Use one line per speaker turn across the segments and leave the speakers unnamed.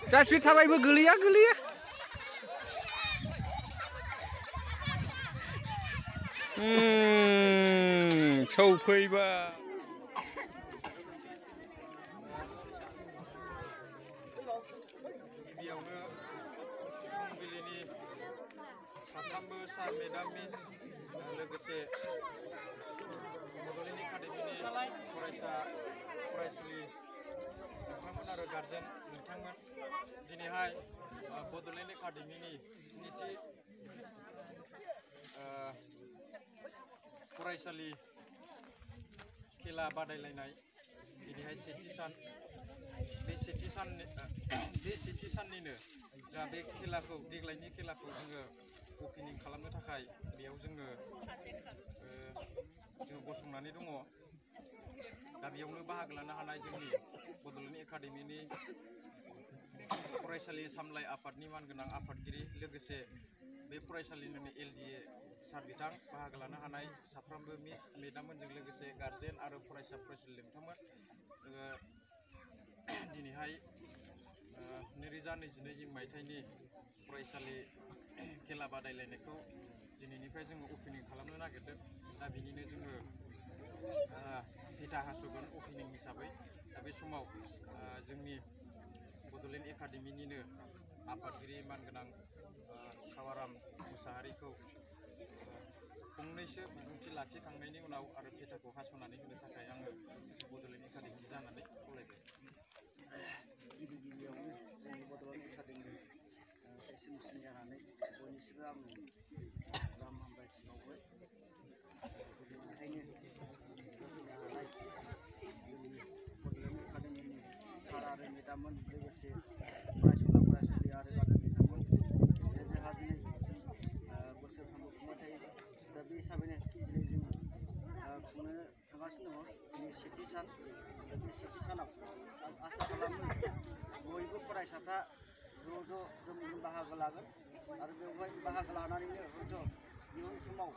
Jasmine थाबायबो गोलैया सौफैबा गिबियावनो फुंबिलिनि साफ्रोमबो सार मेडाम मिस लोगोसे बड'लेण्ड एकाडेमिनि फरायसा फरायसुलि नोंथांमोन आरो गार्जेन नोंथांमोन दिनैहाय बड'लेण्ड एकाडेमिनि स्निथि फरायसालि खेला बादायलायनाय दिनैहाय सेथि सान बे सेथि साननिनो दा बे खेलाखौ देग्लायनि खेलाखौ जोङो अपेनिं खालामनो थाखाय बेयाव जोङो गसंनानै दङ दा बेयावनो बाहागो लानो हानाय जोंनि बड'लेण्ड एकाडेमिनि फरायसालि सामलाय आफादनि मानगोनां आफादगिरि लोगोसे बे फरायसालिनिनो LDA सार बिथां बाहागो लानो हानाय साफ्रोमबो मिस मेडाममोनजों लोगोसे गार्जेन आरो फरायसा फरायसुलि नोंथांमोन दिनैहाय 2022 मायथाइनि फरायसालि खेला बादायलायनायखौ दिनैनिफ्राय जोङो अपेनिं खालामनो नागिरदों दा बिनिनो जोङो भिटा हासुगोन अपेनिं हिसाबै दा बे समाव जोंनि बड'लेण्ड एकाडेमिनिनो आफादगिरि मानगोनां सावाराम मुसाहारिखौ फंनैसो बिबुंथि लाखिखांनायनि उनाव आरो भिटाखौ हास'नानै होनो थाखाय आङो बड'लेण्ड एकाडेमि जानानै खावलायबाय।
गिबियावनो जोंनि बड'लेण्ड एकाडेमि एसएमसि जानानै बयनिसिमबो आङो गाहाम हामलायथि बावबाय। बेनिखायनो फैनो हानाय जोंनि बड'लेण्ड एकाडेमिनि सार आरो मेडाममोन लोगोसे फरायसुलि आरो गार्जेन बिथांमोन जोंहा दिनै बोसोरफ्रोमबो खुंबाय थायो दा बे हिसाबैनो दिनै जों खुंनो थांगासिनो दङ दिनै सेथि सान दा बे सेथि सानाव आं आसा खालामो बयबो फरायसाफ्रा ज' बाहागो लागोन आरो बेवहाय बाहागो लानानैनो हयथ' इयुन समाव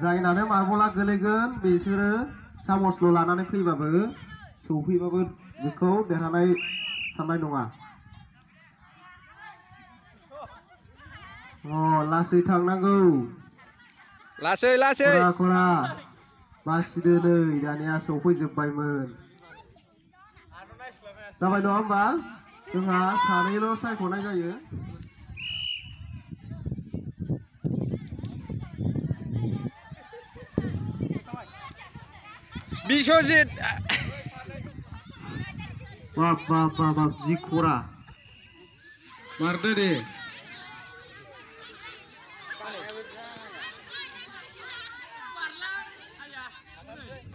जायनानो मार्बला गोलैगोन बिसोरो सामसल' लानानै फैबाबो सौफैबाबो बेखौ देरहानाय साननाय नङा। लासै थांनांगौ
लासै
खरा बासिदो नै दानिया सौफैजोबबायमोन जाबाय नङा होमबा जोंहा सानैल' सायख'नाय जायो।
बिश्वजित
बाब जि खरा मारदो दे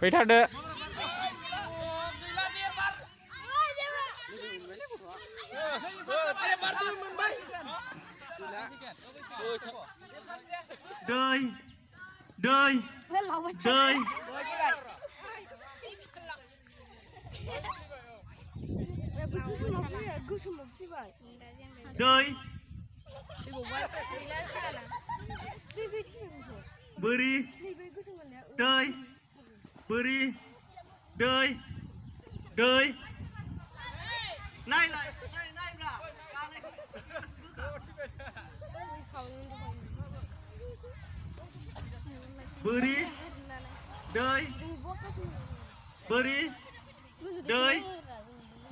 फैथारदो
दै
beri đời beri đời đời này này cả beri đời beri đời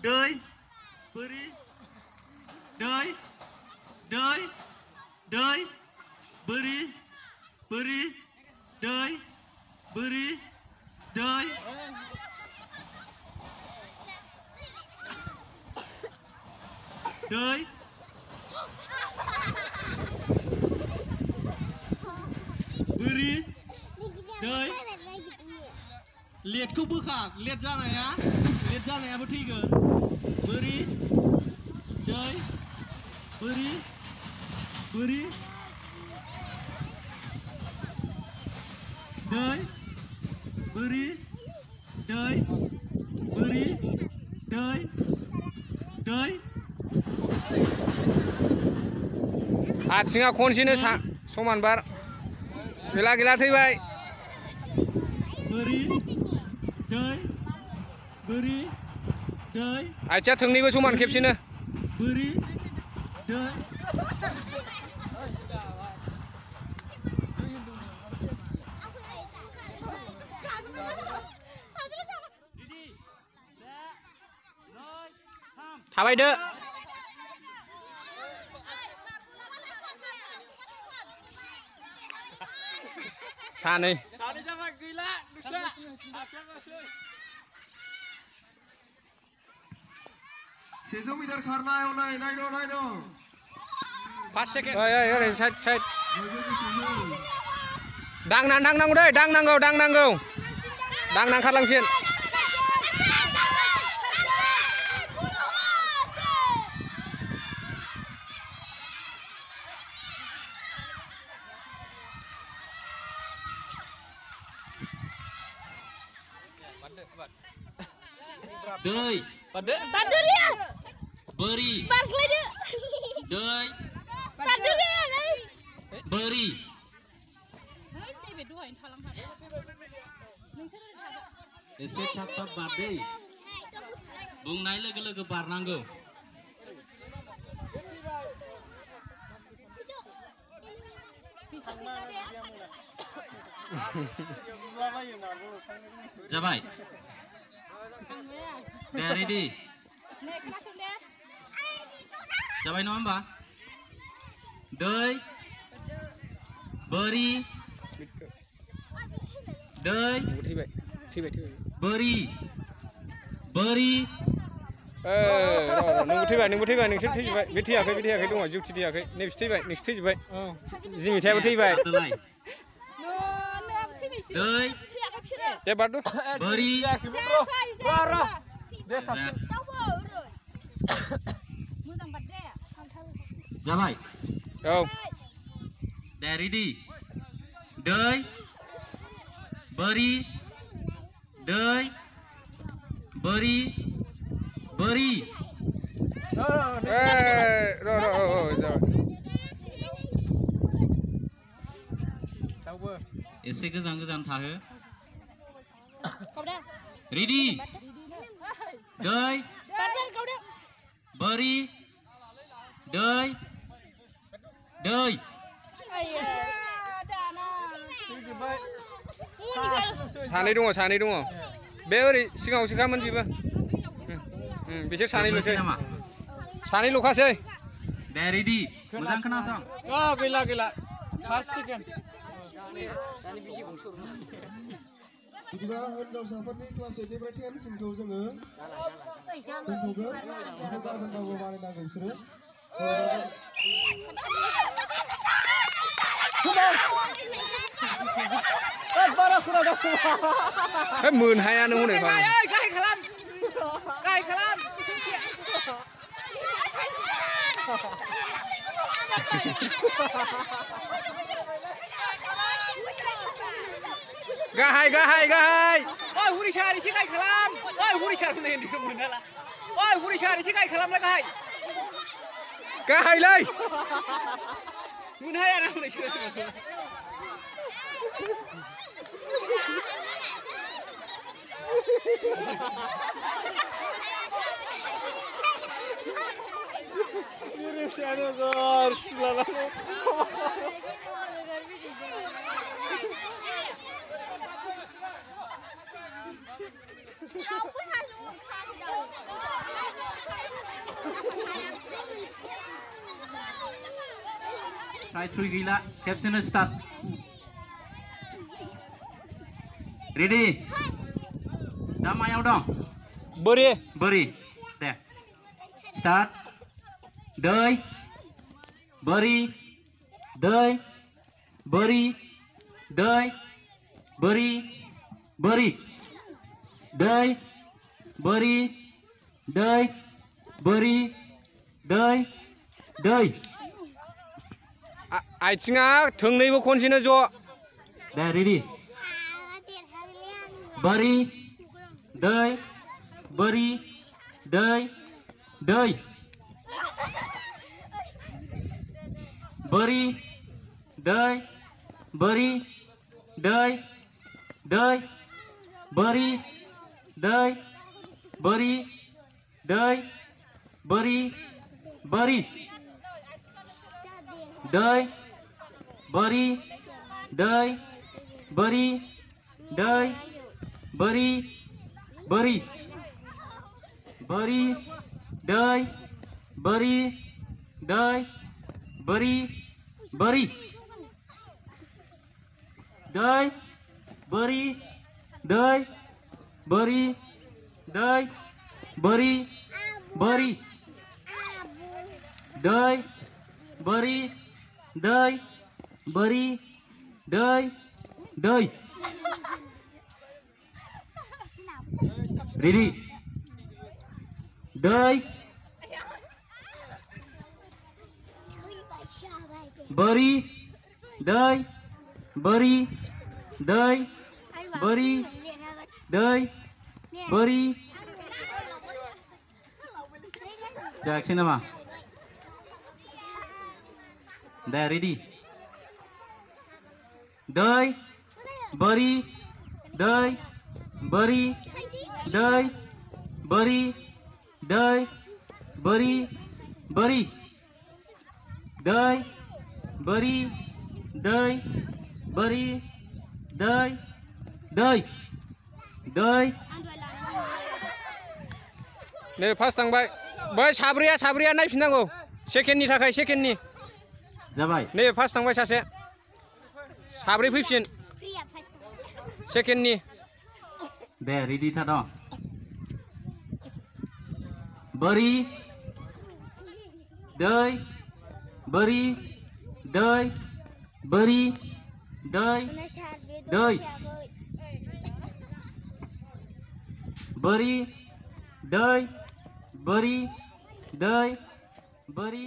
đời beri đời đời đời beri beri đời beri đời đời beri đời liệt không bước khác liệt ra này á bất thi gần beri đời beri beri đời beri đời beri đời đời
आथिङा खनसेनो समान बार गैला गैला थैबाय
beri đời beri đời
आथिङा थोंनैबो समान खेबसेनो
beri đời
थाबायदो सानै
जाबाय गैला दुसा
सेजौ मिटार खारनाय हनै नायद'
फार्स्ट सेकेन्ड ओरै साइड
बयबो गोसो हो
दांनांगौ दै दांनांगौ दांनां खारलांफिन
दै
Padde
dia.
beri
Parklay dia.
दै
Padde dia.
beri एसे थाब थाब बार दै बुंनाय लोगो लोगो बारनांगौ जाबाय दे रेडि जाबाय नङा होमबा दै बोरि दै
थैबाय
बोरि बोरि
नोंबो थैबाय नोंसोर थैजोबबाय बे थैयाखै दङ जिउथि थैयाखै नैबेसो थैबाय नोंसोर थैजोबबाय जिमिथायाबो थैबाय
दै
दे बारदो
बोरि जाबाय
औ
दे रेडि दै बोरि दै बोरि बोरि एसे गोजान गोजान थाहो रेडि दै बोरि दै दै
सानै दङ बे ओरै सिगाङावसोखामोन बेबो बिसोर सानैल'खासै
दे रेडि मोजां खोनासं
गैला फार्स्ट सेकेन्ड
बिदिबा हिनजावसाफोरनि क्लास 8निफ्राय 10 सिमखौ जोङो दोनथ'गोन बेखौ गाबोन मावो बानायनांगौ बिसोरो
मोनहायानो हनै
गाहाय खालाम
गाहाय
ओइ हुरिसार एसे गाहाय खालाम ओइ हुरिसार होननाय उन्दैखौ मोनाला ओइ हुरिसार एसे गाहाय खालामला
गाहायलै
मोनहाया ना हनै सोरबा
Try 3 gila. Caption start. Ready? Dah mayau dong.
Beri.
Beri. There. Start. Đời. Beri. Đời. Beri. Đời. Beri. Beri. Đời. Beri. Đời. Beri. Đời. Đời.
आथिङा थोंनैबो खनसेनो ज'.
There, ready. Beri. Đời. Beri. Đời. Đời. Beri. Đời. Beri. Đời. Đời. Beri. Đời. Beri. Đời. Beri. Beri. Đời. Beri. Đời. Beri. Đời. Beri. Beri. Beri. Đời. Beri. Đời. Beri. Beri. Đời. Beri. Đời. Beri. Đời. Beri. Beri. Đời. Beri. Đời. Beri. Đời. Đời. Ready. Đời. Beri. Đời. Beri. Đời. Beri. Đời. Beri. Action apa? There, ready. Đời. Beri. Đời. Beri. Đời. Beri. Đời. Beri. Beri. Đời. Beri. Đời. Beri. Đời. Đời. Đời.
नै first थांबाय बै साब्रैया नायफिननांगौ सेकेन्डनि थाखाय सेकेन्डनि
जाबाय
नै first थांबाय सासे साब्रै फैफिन सेकेन्डनि
दे रेडि था दं बरि दै बरि दै बरि दै दै बरि दै बरि दै बरि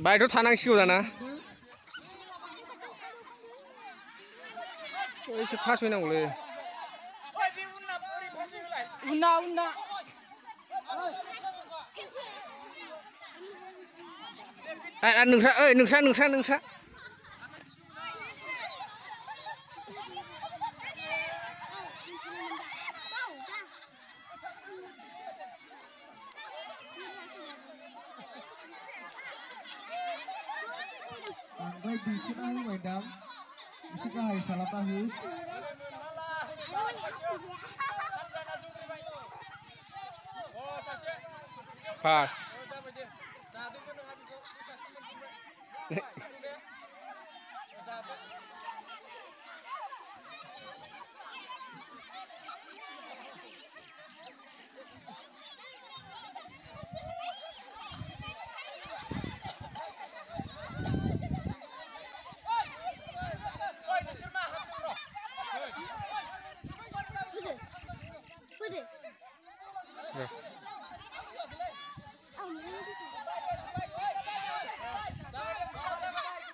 बायथ' थानांसिगौ दाना एसे फासयनांगौलै उनना नोंस्रा
Baik di sini Wedang, isi kahai salah tahu.
Pas.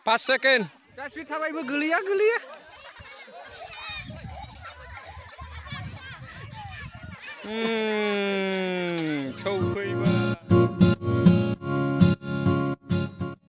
Pas second. Jasmine थाबायबो गोलैया थौ